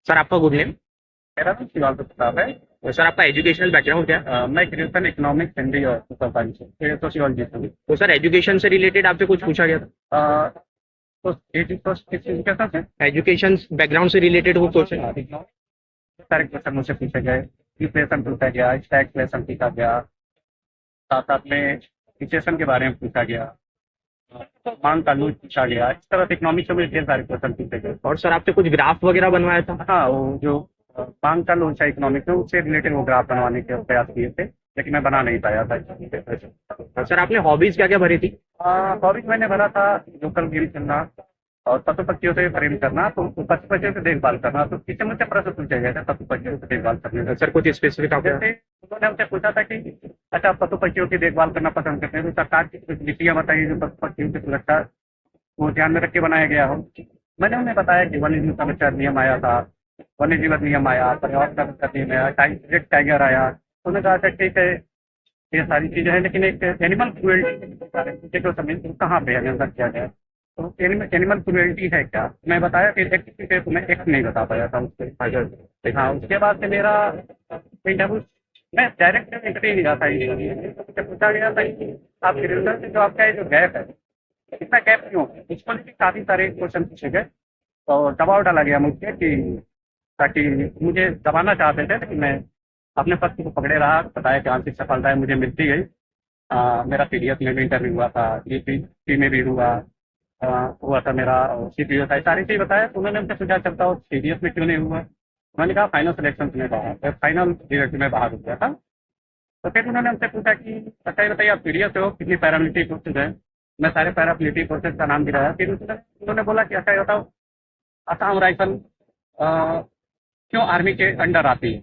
Sir आपका good name. मेरा तो शिवांशु प्रताप है। और सर आपका एजुकेशनल बैकग्राउंड क्या है? मैं ग्रेजुएशन इकोनॉमिक्स हिंदी और सोशल साइंस से सोशियोलॉजी से हूँ। तो सर एजुकेशन से रिलेटेड आपसे कुछ पूछा गया था? अ, तो किस एजुकेशन से एजुकेशन बैकग्राउंड से रिलेटेड वो क्वेश्चन। economics के सारे क्वेश्चन मुझसे पूछे गए। इन्फ्लेशन पूछा गया, स्टैगफ्लेशन पूछा गया, साथ साथ में रिसेशन के बारे में पूछा गया, मांग का लूज पूछा गया। इस तरह से इकोनॉमिक्स में ढेर सारे क्वेश्चन पूछे गए। और सर आपसे कुछ ग्राफ वगैरह बनवाया था? हाँ, वो जो मांग का लूज है इकोनॉमिक्स में, उससे रिलेटेड वो ग्राफ बनवाने के प्रयास किए थे, लेकिन मैं बना नहीं पाया था। और सर आपने हॉबीज क्या क्या भरी थी? हॉबीज मैंने भरा था लोकल गेम खेलना और पशु पक्षियों से प्रेम करना, तो पशु पक्षियों से देखभाल करना। तो इससे मुझे प्रश्न पूछा गया था पशु पक्षियों से देखभाल करने का। सर कुछ स्पेसिफिक आप जैसे उन्होंने हमसे पूछा था कि अच्छा, आप पशु पक्षियों की देखभाल करना पसंद करते हैं, तो सरकार की कुछ नीतियां बताइए जो पशु पक्षियों की सुरक्षा को ध्यान में रख के बनाया गया हो। मैंने उन्हें बताया कि वन्य जीव संरक्षण अधिनियम आया था, वन्य जीव अधिनियम आया, पर्यावरण संरक्षण अधिनियम आया, प्रोजेक्ट टाइगर आया। तो उन्होंने कहा था ठीक है, ये सारी चीजें हैं, लेकिन एक एनिमल क्रूएल्टी के बारे में मुझे तो समझ कहाँ पे है अंदर किया गया। तो एनिमल क्रूएल्टी है क्या, मैं बताया कि एक्ट पे मैं एक्ट नहीं बता पाया था उससे। हाँ, उसके बाद से मेरा इंटरव्यू, मैं डायरेक्ट इंटरव्यू नहीं रहा था। मुझे पूछा गया था कि आपके रिजल्ट से जो आपका ये जो गैप है, इतना गैप क्यों है, इस पर भी काफी सारे क्वेश्चन पूछे गए और दबाव डाला गया मुझसे कि ताकि मुझे दबाना चाहते थे, लेकिन मैं अपने पक्ष को पकड़े रहा। बताया कि आंशिक सफलताएं मुझे मिलती गई। मेरा पीडीएफ में भी इंटरव्यू हुआ था, जीपी में भी हुआ था मेरा, सीपीओ था, सारी चीज बताया। तो उन्होंने मुझसे पूछा चलता हो पीडीएफ में क्यों नहीं हुआ। मैंने कहा फाइनल सिलेक्शन में बाहर, फाइनल रिजल्ट में बाहर हो गया था। तो फिर उन्होंने हमसे पूछा कि अच्छा ये बताइए, आप पीडीएफ से हो, कितनी पैरामिलिट्री कोर्सेज है। मैं सारे पैरामिलिट्री कोर्सेज का नाम दिलाया। फिर उन्होंने बोला कि अच्छा ये बताओ, असम राइफल क्यों आर्मी के अंडर आती है,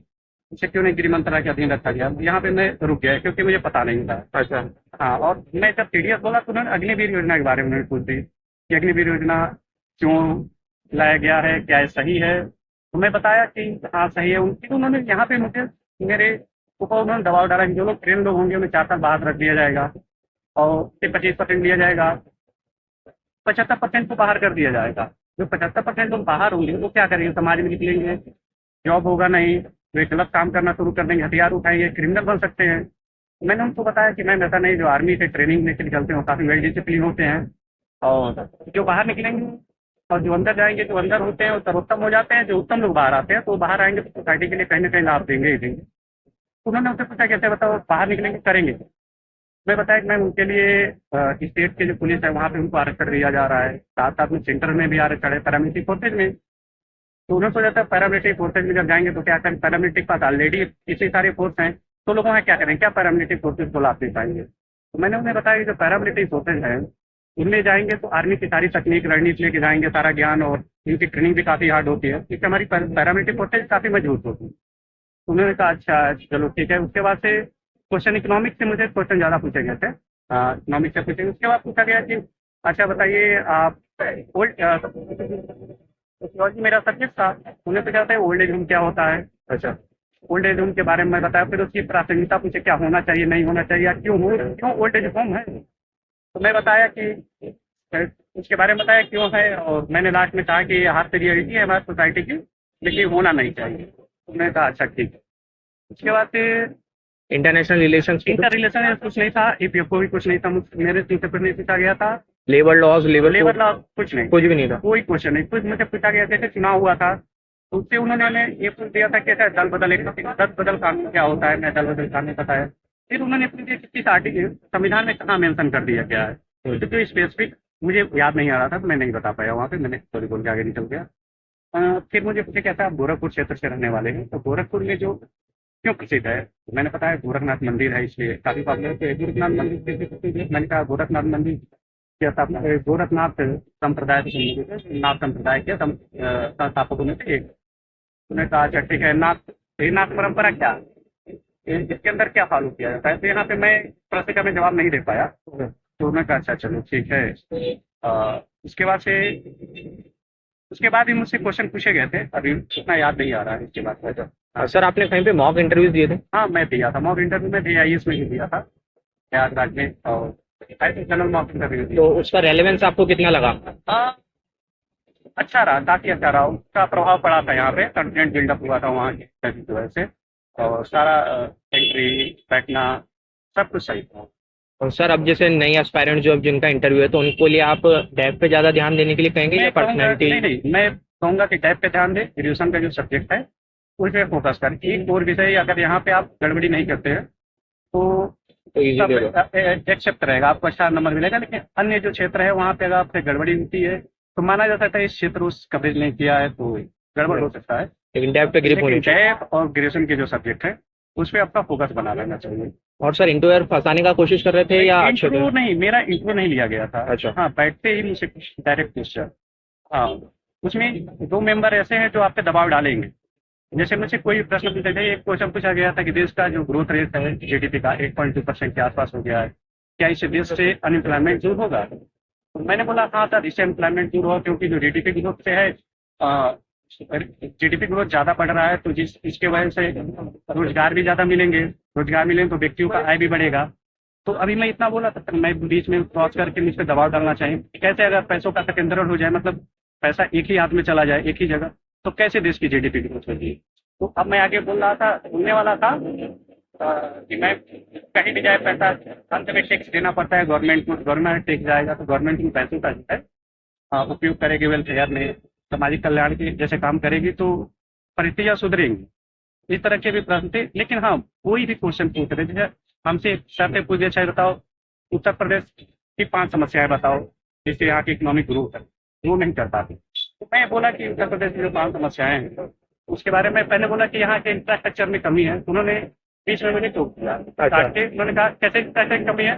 इसे क्यों नहीं गृह मंत्रालय के अधीन रखा गया। यहाँ पे मैं रुक गया क्योंकि मुझे पता नहीं था। अच्छा। हाँ, और मैं जब पीडीएफ बोला तो उन्होंने अग्निवीर योजना के बारे में उन्होंने पूछ दी कि अग्निवीर योजना क्यों लाया गया है, क्या ये सही है। तो मैं बताया कि हाँ सही है। फिर उन्होंने यहाँ पे मुझे, मेरे ऊपर उन्होंने दबाव डाला कि जो लोग ट्रेन लोग होंगे उन्हें 4 साल बाहर रख दिया जाएगा और फिर 25% दिया जाएगा, 75% को बाहर कर दिया जाएगा। जो 75% लोग बाहर होंगे वो क्या करेंगे, समाज में निकलेंगे, जॉब होगा नहीं, वे गलत काम करना शुरू कर देंगे, हथियार उठाएंगे, क्रिमिनल बन सकते हैं। मैंने उनको बताया कि मैम ऐसा नहीं, जो आर्मी से ट्रेनिंग लेकर निकलते हैं काफ़ी वेल डिसिप्लिन होते हैं, और जो बाहर निकलेंगे और जो अंदर जाएंगे, जो अंदर होते हैं वो सर्वोत्तम हो जाते हैं। जो उत्तम लोग बाहर आते हैं तो वो बाहर आएंगे तो सोसाइटी के लिए कहीं ना कहीं लाभ देंगे ही देंगे। उन्होंने उनसे पूछा कैसे बताओ बाहर निकलेंगे करेंगे। मैं बताया कि मैम उनके लिए स्टेट के जो पुलिस है वहाँ पे उनको आरक्षण दिया जा रहा है, साथ साथ में सेंटर में भी आरक्षण है, पैरामिलिट्री फोर्सेज में। तो उन्हें सोचा था पैरामिलिट्री फोर्सेज में जब जाएंगे तो क्या करें, पैरामिलिट्री के पास ऑलरेडी इतने सारे फोर्स हैं, तो लोग वहाँ क्या करें, क्या पैरामिलिट्री फोर्सेज को लाभ दे पाएंगे। तो मैंने उन्हें बताया कि जो पैरामिलिट्री फोर्सेज है उनमें जाएंगे तो आर्मी की सारी तकनीक रणनीति लेके जाएंगे, सारा ज्ञान, और इनकी ट्रेनिंग भी काफ़ी हार्ड होती है, इससे हमारी पैरामिलिट्री फोर्सेज काफ़ी मजबूत होती है। तो उन्होंने कहा अच्छा चलो ठीक है। उसके बाद से क्वेश्चन इकोनॉमिक्स से मुझे क्वेश्चन ज़्यादा पूछे गए थे, इकोनॉमिक्स से पूछे। उसके बाद पूछा गया कि अच्छा बताइए आप ओल्ड, सोशियोलॉजी मेरा सब्जेक्ट था, उन्हें पूछा था ओल्ड एज होम क्या होता है। अच्छा। ओल्ड एज होम के बारे में मैं बताया, फिर उसकी प्रासंगिकता पूछे क्या होना चाहिए नहीं होना चाहिए या क्यों ओल्ड एज होम है। तो मैं बताया कि उसके बारे में बताया क्यों है, और मैंने लास्ट में कहा कि हाथ से रियलिटी है हमारी सोसाइटी की, लेकिन होना नहीं चाहिए। तो मैंने कहा अच्छा ठीक है। उसके बाद फिर इंटरनेशनल रिलेशंस, इंटर रिलेशन कुछ नहीं था, ईपीएफओ भी कुछ नहीं था, मेरे से कुछ नहीं पूछा गया था। लेबर लॉज, लेबर लॉ कुछ नहीं, कुछ भी नहीं था। कोई क्वेश्चन नहीं। कुछ मुझे पूछा गया जैसे चुनाव हुआ था, तो उससे उन्होंने ये पूछ दिया था कि दल बदल कानून क्या होता है, मैं दल बदल कानून बताया। फिर उन्होंने पूछ दिया किस आर्टिकल संविधान में कहाँ मेंशन कर दिया गया है, तो जो स्पेसिफिक मुझे याद नहीं आ रहा था तो मैं नहीं बता पाया वहाँ पे, मैंने सॉरी बोल के आगे निकल गया। फिर मुझे पूछे कैसा आप गोरखपुर क्षेत्र से रहने वाले हैं, तो गोरखपुर में जो क्यों प्रसिद्ध है, तो मैंने बताया गोरखनाथ मंदिर है इसलिए काफी पॉपुलर। तो गोरखनाथ मंदिर कैसे प्रसिद्ध है, मैंने कहा गोरखनाथ मंदिर की स्थापना गोरखनाथ संप्रदाय से संबंधित है, नाथ संप्रदाय के संस्थापकों में से एक। उन्होंने कहा अच्छा ठीक है, नाथ परंपरा क्या है, इसके अंदर क्या फॉलो किया जाता है। तो यहाँ पे मैं प्रश्न का मैं जवाब नहीं दे पाया। तो उन्होंने कहा अच्छा चलो ठीक है। उसके बाद से उसके बाद भी मुझसे क्वेश्चन पूछे गए थे, अभी उतना याद नहीं आ रहा है इसके बाद में। सर आपने कहीं पे मॉक इंटरव्यूज दिए थे? हाँ, मैं दिया था मॉक इंटरव्यू में, AIS में भी दिया था प्रयागराज में, और ऐसे जनरल मॉक इंटरव्यू तो उसका रेलेवेंस आपको कितना लगा? हाँ, अच्छा रहा, काफी अच्छा रहा, उसका प्रभाव पड़ा था यहाँ पे, कॉन्फिडेंस बिल्डअप हुआ था वहाँ की वजह से, और सारा एंट्री बैठना सब कुछ सही था। और सर अब जैसे नई एस्पायरेंट जो अब जिनका इंटरव्यू है तो उनके लिए आप डेव पे ज़्यादा ध्यान देने के लिए कहेंगे या मैं कहूँगा पर्सनैलिटी? नहीं, मैं कहूँगा कि टाइप पे ध्यान दें, ग्रेजुएशन का जो सब्जेक्ट है उस पे फोकस करें। एक और विषय अगर यहाँ पे आप गड़बड़ी नहीं करते हैं तो तो ईजी सब दे दो। एक्सेप्ट रहेगा, आपको अच्छा नंबर मिलेगा। लेकिन अन्य जो क्षेत्र है वहाँ पे अगर आपसे गड़बड़ी होती है तो माना जा सकता है इस क्षेत्र उस कवरेज नहीं किया है तो गड़बड़ हो सकता है। लेकिन डेव पे ग्रिप होनी लेकिन चाहिए। टैप और ग्रेजुएशन के जो सब्जेक्ट है उस पे आपका फोकस बना रहना चाहिए। और सर इंटरव्यूअर फंसाने का कोशिश कर रहे थे या अच्छे थे? इंटरव्यू नहीं, मेरा इंटरव्यू नहीं लिया गया था। अच्छा। हाँ, बैठते ही मुझसे डायरेक्ट क्वेश्चन। हाँ, उसमें दो मेंबर ऐसे हैं जो आप पे दबाव डालेंगे। जैसे मुझसे कोई प्रश्न पूछा गया, एक क्वेश्चन पूछा गया था कि देश का जो ग्रोथ रेट है जीडीपी का 8.2% के आसपास हो गया है, क्या इससे देश से अनएम्प्लॉयमेंट दूर होगा? तो मैंने बोला हाँ सर, इससे एम्प्लॉयमेंट दूर होगा क्योंकि जो जीडीपी ग्रोथ से है, जीडीपी ग्रोथ ज्यादा बढ़ रहा है तो जिस इसके वजह से रोजगार भी ज्यादा मिलेंगे, रोजगार मिलेंगे तो व्यक्तियों का आय भी बढ़ेगा। तो अभी मैं इतना बोला था, मैं बीच में क्रॉस करके मुझ पर दबाव डालना चाहिए। कैसे अगर पैसों का केंद्रण हो जाए, मतलब पैसा एक ही हाथ में चला जाए एक ही जगह, तो कैसे देश की जीडीपी ग्रोथ होगी? तो अब मैं आगे बोल रहा था, बोलने वाला था कि मैं कहीं भी जाए पैसा अंत में टैक्स देना पड़ता है गवर्नमेंट को, गवर्नमेंट टैक्स जाएगा तो गवर्नमेंट इन पैसों का जो है उपयोग करेगी वेलफेयर में, सामाजिक कल्याण के जैसे काम करेगी तो परिस्थितियाँ सुधरेंगी। इस तरह के भी प्रश्न थे। लेकिन हाँ, कोई भी क्वेश्चन पूछ रहे जैसे हमसे सर ने पूछ दिया, अच्छा बताओ उत्तर प्रदेश की 5 समस्याएं बताओ जिससे यहाँ की इकोनॉमिक ग्रोथ है, वो नहीं कर पाते। तो मैं बोला कि उत्तर प्रदेश की जो 5 समस्याएं हैं उसके बारे में पहले बोला कि यहाँ के इंफ्रास्ट्रक्चर में कमी है। उन्होंने बीच में मुझे टोक दिया, काट के उन्होंने कहा कैसे इंफ्रास्ट्रक्चर कमी है,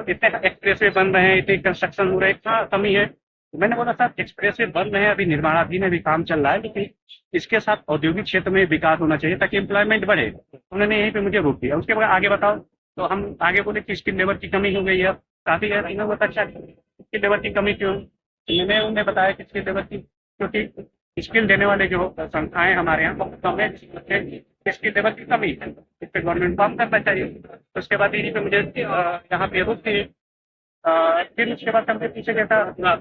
इतने एक्सप्रेस वे बन रहे हैं, इतनी कंस्ट्रक्शन हो रहा है, कहाँ कमी है? मैंने बोला सर एक्सप्रेस वे बन रहे हैं, अभी निर्माणाधीन है, अभी काम चल रहा है, लेकिन इसके साथ औद्योगिक क्षेत्र में विकास होना चाहिए ताकि एम्प्लॉयमेंट बढ़े। उन्होंने यहीं पे मुझे रोक दिया। उसके बाद आगे बताओ, तो हम आगे बोले कि स्किल लेबर की कमी हो गई है, काफी है। इन्होंने बताया अच्छा स्किल लेबर की कमी क्यों? मैंने उन्हें बताया कि स्किल लेबर की क्योंकि स्किल देने वाले जो संस्थाएं हमारे यहाँ बहुत कम है, स्किल लेबर की कमी है, इस पर गवर्नमेंट काम करना चाहिए। तो उसके बाद यहीं पे मुझे यहाँ पे रोक दिए। फिर उसके बाद हमने पीछे देखा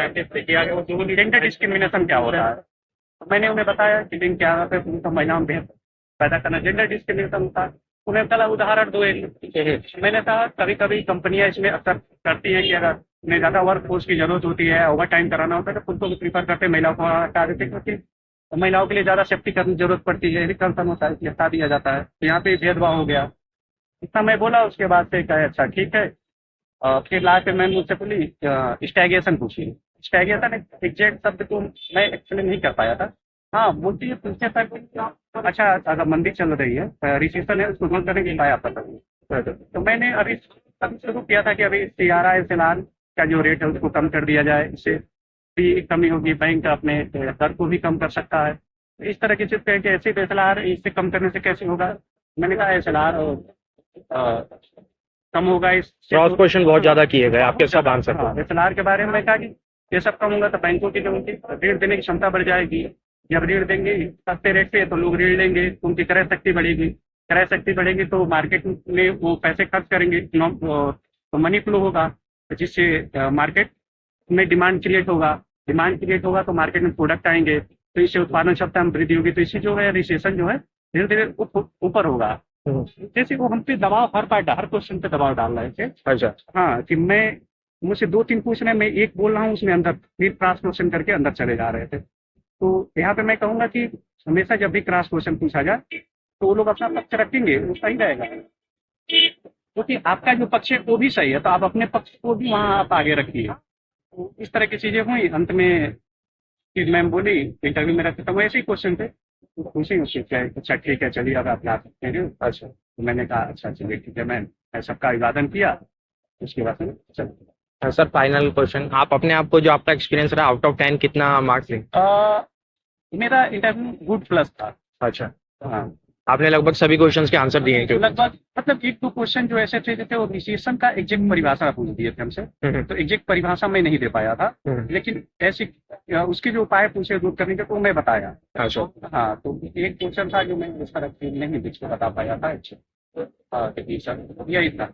जेंडर डिस्क्रिमिनेशन क्या हो रहा है। तो मैंने उन्हें बताया कि लिंग क्या है, तो महिलाओं में भेद पैदा करना जेंडर डिस्क्रिमिनेशन था। उन्हें कहा उदाहरण दो एक। मैंने कहा कभी कभी कंपनियां इसमें अक्सर करती हैं कि अगर उन्हें ज्यादा वर्क फोर्स की जरूरत होती है, ओवर टाइम कराना होता है, तो खुद को प्रीफर करते हैं महिलाओं को हटा देते, क्योंकि महिलाओं के लिए ज्यादा सेफ्टी करने की जरूरत पड़ती है, कंसर्न होता है, हटा दिया जाता है। तो यहाँ पे भेदभाव हो गया। इतना मैं बोला, उसके बाद से कहे अच्छा ठीक है। फिर लास्ट में मैंने मुझसे बोली स्टैगेशन पूछी। स्टैगेशन एग्जैक्ट शब्द को मैं एक्सप्लेन नहीं कर पाया था। हाँ, बोलती है पूछते तक अच्छा अगर मंदी चल रही है, रिसेशन है, उसको दूर करने के उपाय आप बताइए। तो मैंने अभी शुरू किया था कि अभी CRI का जो रेट है उसको कम कर दिया जाए, इससे भी कमी होगी, बैंक अपने दर को भी कम कर सकता है। तो इस तरह की चीज कहें कि ऐसे SLR इससे कम करने से कैसे होगा? मैंने कहा SLR कम होगा इससे क्रॉस क्वेश्चन बहुत ज्यादा किए गए, आपके सब आंसर हाँ, SLR के बारे में मैं कहा कि ये सब कम होगा तो बैंकों की जो उनकी ऋण देने की क्षमता बढ़ जाएगी। जब ऋण देंगे सस्ते रेट पे तो लोग ऋण लेंगे, तो उनकी क्रय शक्ति बढ़ेगी। क्रय शक्ति बढ़ेगी तो मार्केट में वो पैसे खर्च करेंगे, तो मनी फ्लो होगा, जिससे मार्केट में डिमांड क्रिएट होगा। डिमांड क्रिएट होगा तो मार्केट में प्रोडक्ट आएंगे, तो इससे उत्पादन क्षमता में वृद्धि होगी। तो इससे जो है रिसेशन जो है धीरे धीरे ऊपर होगा। जैसे वो हम पे दबाव हर क्वेश्चन पे दबाव डाल रहे थे। अच्छा। हाँ, कि मैं मुझसे 2-3 पूछ रहे हैं, मैं एक बोल रहा हूँ, उसमें अंदर फिर क्रॉस क्वेश्चन करके अंदर चले जा रहे थे। तो यहाँ पे मैं कहूंगा कि हमेशा जब भी क्रॉस क्वेश्चन पूछा जाए तो वो लोग अपना पक्ष रखेंगे, वो सही रहेगा। क्योंकि आपका जो पक्ष है वो भी सही है, तो आप अपने पक्ष को भी वहाँ आप आगे रखिए। तो इस तरह की चीजें हुई। अंत में फिर मैम बोली इंटरव्यू में रहते, तो वो ऐसे ही क्वेश्चन थे, तो पूछी उससे क्या है, अच्छा ठीक है चलिए अब आप ला सकते हैं। अच्छा, तो मैंने कहा अच्छा चलिए ठीक है। मैं सबका अभिवादन किया, उसके बाद में चल सर फाइनल क्वेश्चन, आप अपने आप को जो आपका एक्सपीरियंस रहा आउट ऑफ 10 कितना मार्क्स दें? मेरा इंटरव्यू गुड प्लस था। अच्छा। हाँ, आपने लगभग सभी क्वेश्चंस के आंसर दिए हैं क्योंकि लगभग मतलब 1-2 क्वेश्चन जो ऐसे थे जैसे वो रिसेशन का एग्जैक्ट परिभाषा पूछ दिए थे हमसे, तो एग्जैक्ट परिभाषा मैं नहीं दे पाया था, लेकिन ऐसी उसके जो उपाय पूछे दूर करने के, तो मैं बताया। अच्छा। हाँ, तो एक क्वेश्चन था जो मैं उस तरह नहीं बता पाया था। अच्छा, हाँ, यही था।